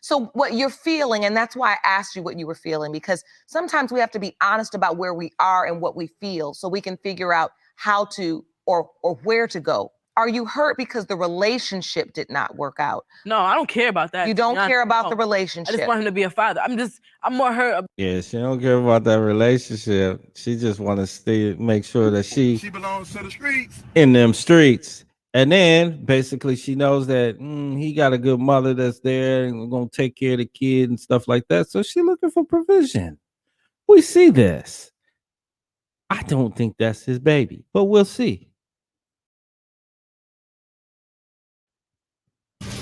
So what you're feeling, and that's why I asked you what you were feeling, because sometimes we have to be honest about where we are and what we feel so we can figure out how to or where to go. Are you hurt because the relationship did not work out? No, I don't care about that. You don't care about the relationship. I just want him to be a father. I'm more hurt. Yeah, she don't care about that relationship. She just want to make sure that she belongs to the streets. in them streets. And then basically she knows that he got a good mother that's there and gonna take care of the kid and stuff like that. So she looking for provision. We see this. I don't think that's his baby, but we'll see.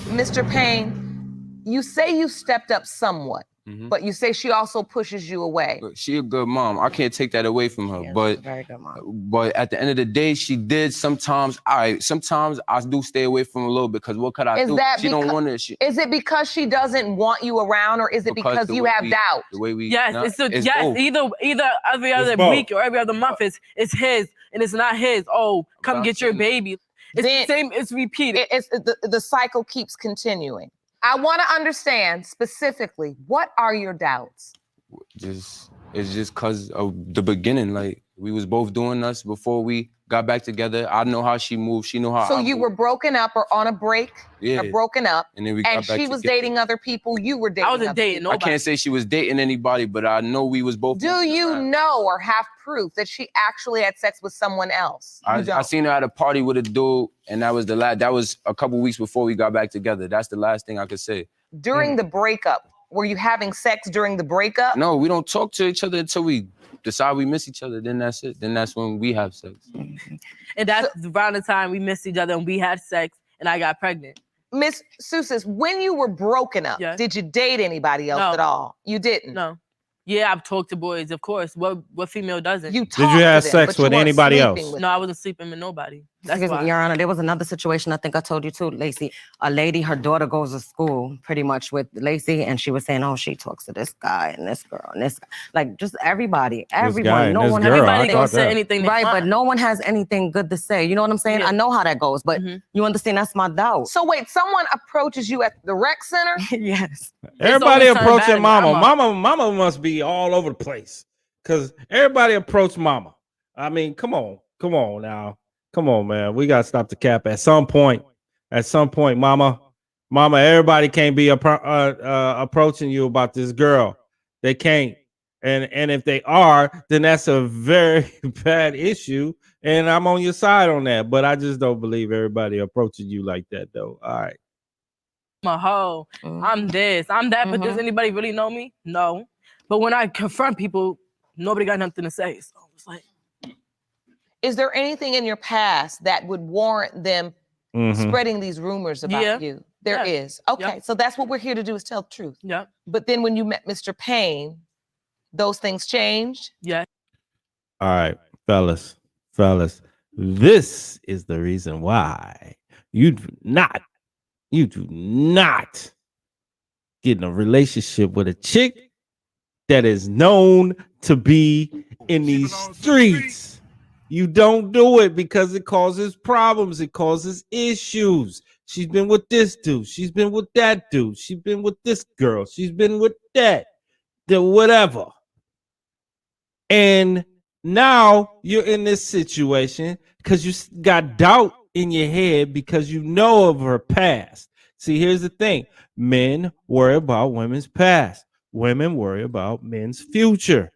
Mr. Payne, you say you stepped up somewhat, but you say she also pushes you away. She a good mom. I can't take that away from her. But very good mom. But at the end of the day, she did sometimes. Sometimes I do stay away from her a little because what could I do? She don't want to. Is it because she doesn't want you around, or is it because you have doubt? The way we it's both. either every other week or every other month it's his and it's not his. Oh, come get your baby. It's the same. It's repeated. The cycle keeps continuing. I want to understand specifically, what are your doubts? It's just cause of the beginning. Like we was both doing us before we got back together. I know how she moved. She know how. So you were broken up or on a break? Yeah. Or broken up. And then we got back she was together. dating other people. You were dating. I wasn't dating nobody. I can't say she was dating anybody, but I know we was both. Do you know or have proof that she actually had sex with someone else? I seen her at a party with a dude, and that was the last. That was a couple weeks before we got back together. That's the last thing I could say. During the breakup, were you having sex during the breakup? No, we don't talk to each other until we decide we miss each other. Then that's it. Then that's when we have sex. And that's around the time we missed each other and we had sex and I got pregnant. Miss Susis, when you were broken up, did you date anybody else at all? You didn't? No. Yeah, I've talked to boys, of course. What female doesn't? Did you have sex with anybody else? No, I wasn't sleeping with nobody. That's Excuse why. me, Your Honor, there was another situation I think I told you too, Lacey. A lady, her daughter goes to school pretty much with Lacey, and she was saying, oh, she talks to this guy and this girl and this guy. Like just everybody. Everybody gonna say anything. Right, but no one has anything good to say. You know what I'm saying? Yeah. I know how that goes, but you understand that's my doubt. So wait, someone approaches you at the rec center? Yes. Everybody approaching mama. Mama must be all over the place. Cause everybody approached mama. I mean, come on now. Come on, man. We gotta stop the cap at some point. At some point, mama, everybody can't be approaching you about this girl. They can't. And if they are, then that's a very bad issue. And I'm on your side on that. But I just don't believe everybody approaching you like that, though. All right. I'm a hoe. I'm this. I'm that. But does anybody really know me? No. But when I confront people, nobody got nothing to say. So it's like. Is there anything in your past that would warrant them spreading these rumors about you? There is. Okay, so that's what we're here to do, is tell the truth. Yeah. But then when you met Mr. Payne, those things changed? Yeah. All right, fellas, this is the reason why you do not get in a relationship with a chick that is known to be in these streets. You don't do it because it causes problems. It causes issues. She's been with this dude. She's been with that dude. She's been with this girl. She's been with that. The whatever. And now you're in this situation because you got doubt in your head because you know of her past. See, here's the thing. Men worry about women's past. Women worry about men's future.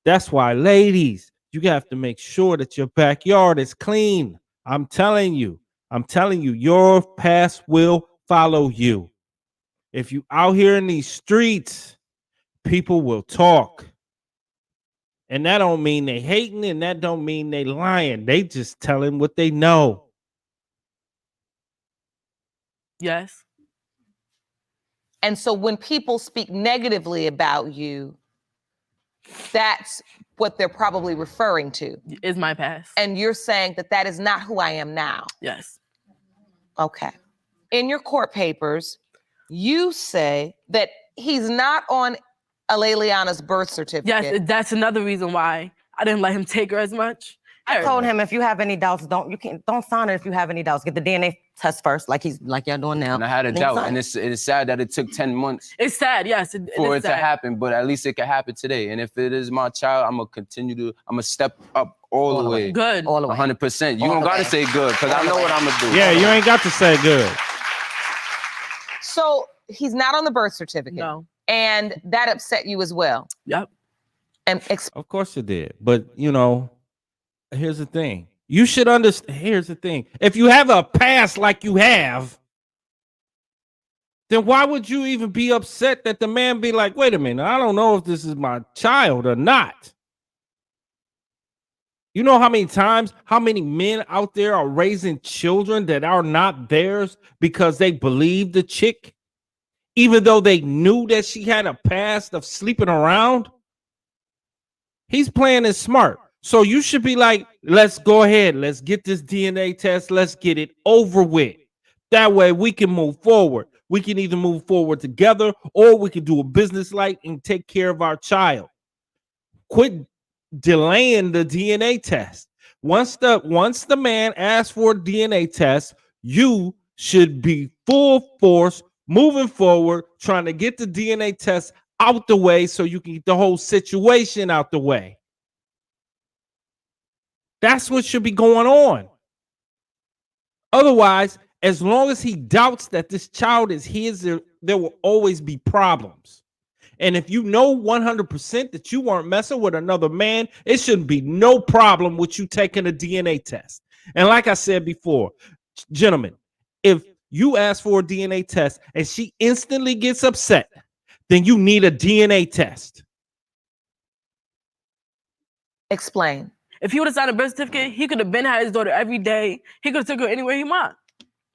That's why, ladies, you have to make sure that your backyard is clean. I'm telling you, your past will follow you. If you out here in these streets, people will talk. And that don't mean they hating, and that don't mean they lying. They just telling what they know. Yes. And so when people speak negatively about you, that's what they're probably referring to. Is my past. And you're saying that that is not who I am now. Yes. Okay. In your court papers, you say that he's not on Aleliana's birth certificate. Yes, that's another reason why I didn't let him take her as much. I told him, if you have any doubts, don't sign it if you have any doubts. Get the DNA test first, like y'all doing now. And I had a Then doubt, sign. and it's sad that it took 10 months It's sad, yes. for is it to sad. happen, but at least it can happen today. And if it is my child, I'm gonna step up all the way. Good. All the way. 100%. You All don't the gotta way. say good, because I All the know way. what I'm gonna do. Yeah, you ain't got to say good. So he's not on the birth certificate. No. And that upset you as well. Yep. And Of course it did. But, you know, here's the thing. You should understand. Here's the thing. If you have a past like you have, then why would you even be upset that the man be like, wait a minute, I don't know if this is my child or not. You know how many men out there are raising children that are not theirs because they believe the chick, even though they knew that she had a past of sleeping around? He's playing it smart. So you should be like, let's go ahead. Let's get this DNA test. Let's get it over with. That way we can move forward. We can either move forward together or we can do a business like and take care of our child. Quit delaying the DNA test. Once the man asks for a DNA test, you should be full force moving forward, trying to get the DNA test out the way so you can get the whole situation out the way. That's what should be going on. Otherwise, as long as he doubts that this child is his, there will always be problems. And if you know 100% that you weren't messing with another man, it shouldn't be no problem with you taking a DNA test. And like I said before, gentlemen, if you ask for a DNA test and she instantly gets upset, then you need a DNA test. explain. If he would have signed a birth certificate, he could have been had his daughter every day. He could have took her anywhere he want.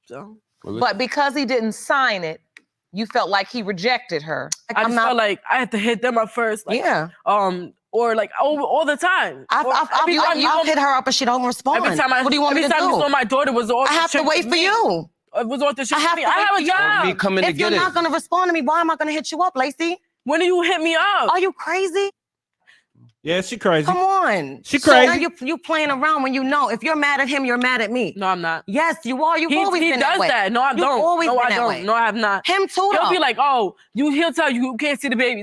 So, But because he didn't sign it, you felt like he rejected her. I just felt like I had to hit them up first. Like, Yeah. Or like all the time. I've hit her up and she don't respond. Every time what do you want me to every time do? you saw my daughter was off. I have to wait for you. It was off the shit. I have for me. to I have wait a for you. job. Me coming to If get you're it. not gonna respond to me, why am I gonna hit you up, Lacey? When do you hit me up? Are you crazy? Yeah, she crazy. Come on. She So crazy. now you playing around when you know if you're mad at him, you're mad at me. No, I'm not. Yes, you are. You've always He been does that way. that. No, I You've don't. always No, been I that don't. way. No, I have not. Him too. He'll though. be like, oh, he'll tell you can't see the baby.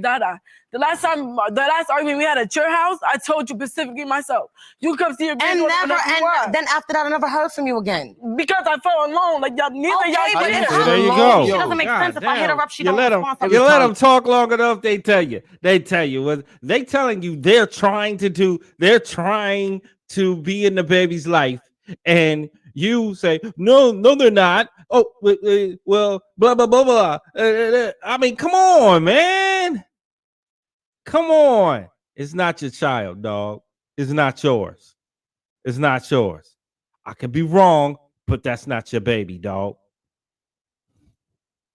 The last argument we had at your house, I told you specifically myself. You come see your baby. Then after that, I never heard from you again. Because I felt alone. Like y'all, neither Okay, y'all but did. if See, I'm there you alone, go. it doesn't make God sense if I hit her damn. up. She You don't let respond. them. You let them talk long enough. They tell you. They telling you they're trying to be in the baby's life, and you say no, they're not. Oh, well, blah blah blah blah. I mean, come on, man. Come on. It's not your child, dog. It's not yours. It's not yours. I could be wrong, but that's not your baby, dog.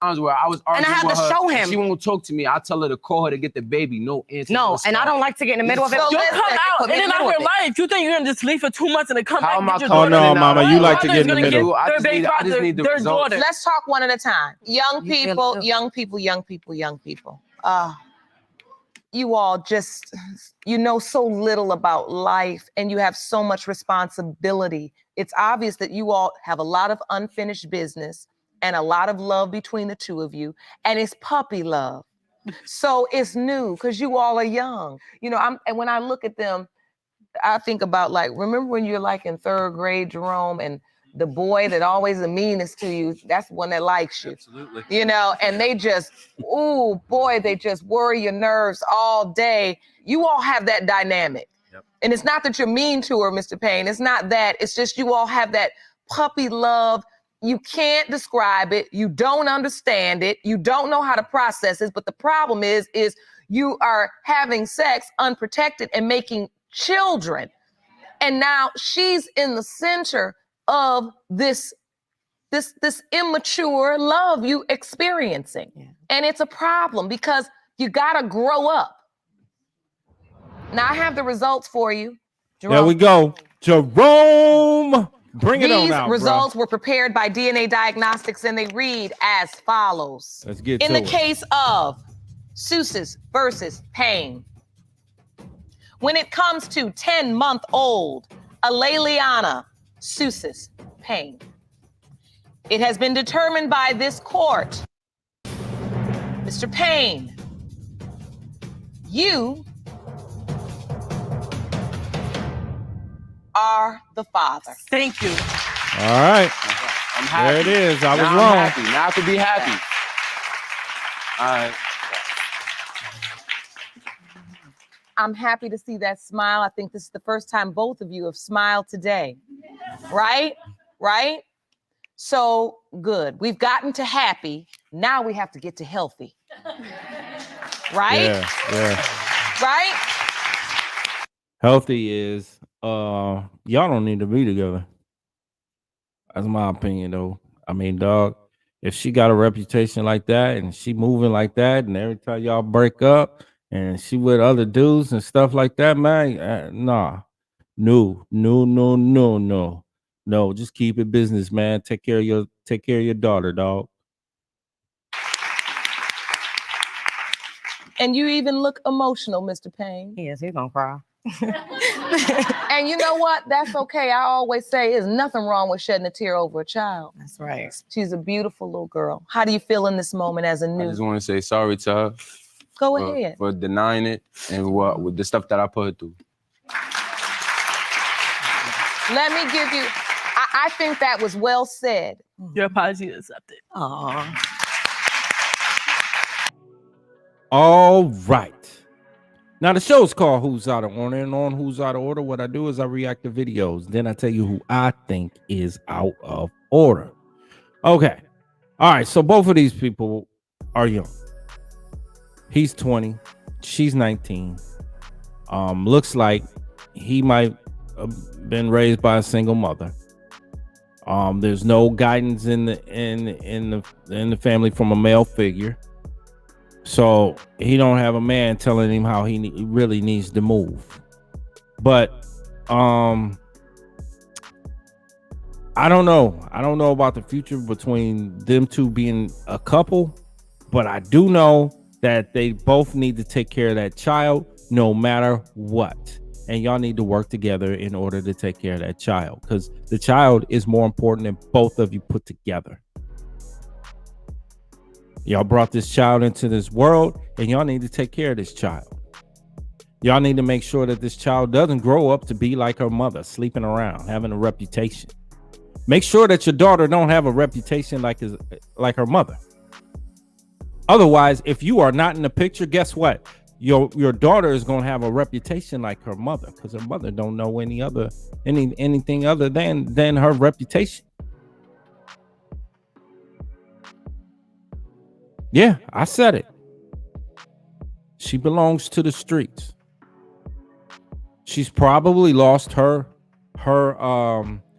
Times where I was And I arguing had with to her, show and him. She won't talk to me. I tell her to call her to get the baby. No answer. No, and I don't like to get in the middle of it. So You'll listen, come out put me and in then the out middle your of it. life. You think you're gonna just leave for 2 months and then come How back am I and get your coming daughter? Oh, no, in and mama, out? you like to Your get in the daughter's gonna middle. I their just baby need- I just father, need the their results. daughter. Let's talk one at a time. Young You feel people, it too. young people, young people, young people. You all just, you know so little about life and you have so much responsibility. It's obvious that you all have a lot of unfinished business and a lot of love between the two of you, and it's puppy love. So it's new because you all are young. You know, and when I look at them, I think about like, remember when you're like in third grade, Jerome, and the boy that always the meanest to you, that's the one that likes you. Absolutely. You know, and they just, ooh, boy, they just worry your nerves all day. You all have that dynamic. Yep. And it's not that you're mean to her, Mr. Payne. It's not that. It's just you all have that puppy love. You can't describe it. You don't understand it. You don't know how to process it. But the problem is you are having sex unprotected and making children. And now she's in the center of this immature love you experiencing. Yeah. And it's a problem because you gotta grow up. Now I have the results for you. There we go. Jerome, bring it on These out, results bro. were prepared by DNA Diagnostics and they read as follows. Let's get In to the it. case of Seuss versus Payne, when it comes to 10-month-old Aleliana Seuss Payne, It has been determined by this court, Mr. Payne, you are the father. Thank you. All right. I'm happy. There it is. I was now wrong. I'm happy. Now I can be happy. All right. I'm happy to see that smile. I think this is the first time both of you have smiled today. Right? Right? So good. We've gotten to happy. Now we have to get to healthy. Right? Yeah. Right? Healthy is y'all don't need to be together. That's my opinion though. I mean, dog, if she got a reputation like that and she moving like that, and every time y'all break up and she with other dudes and stuff like that, man, nah. No. No, just keep it business, man. Take care of your daughter, dog. And you even look emotional, Mr. Payne. Yes, he's gonna cry. And you know what? That's okay. I always say there's nothing wrong with shedding a tear over a child. That's right. She's a beautiful little girl. How do you feel in this moment as a I new? just want to say sorry to her. Go ahead. For denying it and with the stuff that I put her through. Let me give you, I think that was well said. Your apology is accepted. Aw. All right. Now the show's called Who's Out of Order, and on Who's Out of Order, what I do is I react to videos. Then I tell you who I think is out of order. Okay. All right. So both of these people are young. He's 20. She's 19. Looks like he might have been raised by a single mother. There's no guidance in the family from a male figure. So he don't have a man telling him how he really needs to move. But I don't know. I don't know about the future between them two being a couple, but I do know that they both need to take care of that child no matter what. And y'all need to work together in order to take care of that child, because the child is more important than both of you put together. Y'all brought this child into this world, and y'all need to take care of this child. Y'all need to make sure that this child doesn't grow up to be like her mother, sleeping around, having a reputation. Make sure that your daughter don't have a reputation like her mother. Otherwise, if you are not in the picture, guess what? Your daughter is going to have a reputation like her mother, because her mother don't know anything other than her reputation. Yeah, I said it. She belongs to the streets. She's probably lost her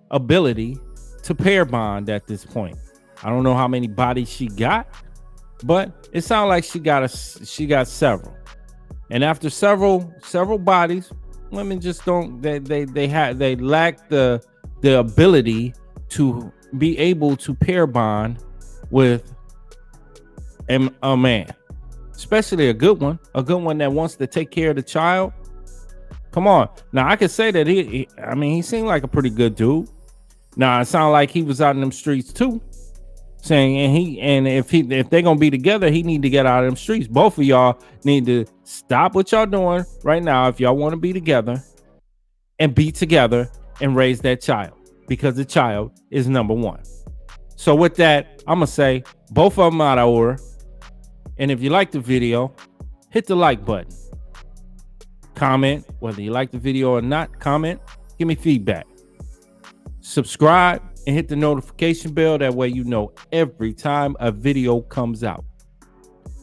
ability to pair bond at this point. I don't know how many bodies she got, but it sounds like she got several. And after several bodies, women just don't, they lack the ability to be able to pair bond with a man, especially a good one that wants to take care of the child. Come on. Now I could say that he seemed like a pretty good dude. Now it sounded like he was out in them streets too, saying, and if they're gonna be together, he need to get out of them streets. Both of y'all need to stop what y'all doing right now if y'all want to be together, and be together and raise that child, because the child is number one. So with that, I'm gonna say both of them out of order. And if you like the video, hit the like button. Comment whether you like the video or not. Comment, give me feedback. Subscribe and hit the notification bell. That way you know every time a video comes out.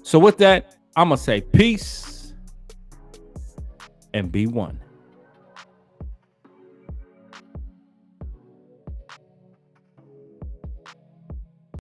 So with that, I'm going to say peace and be one.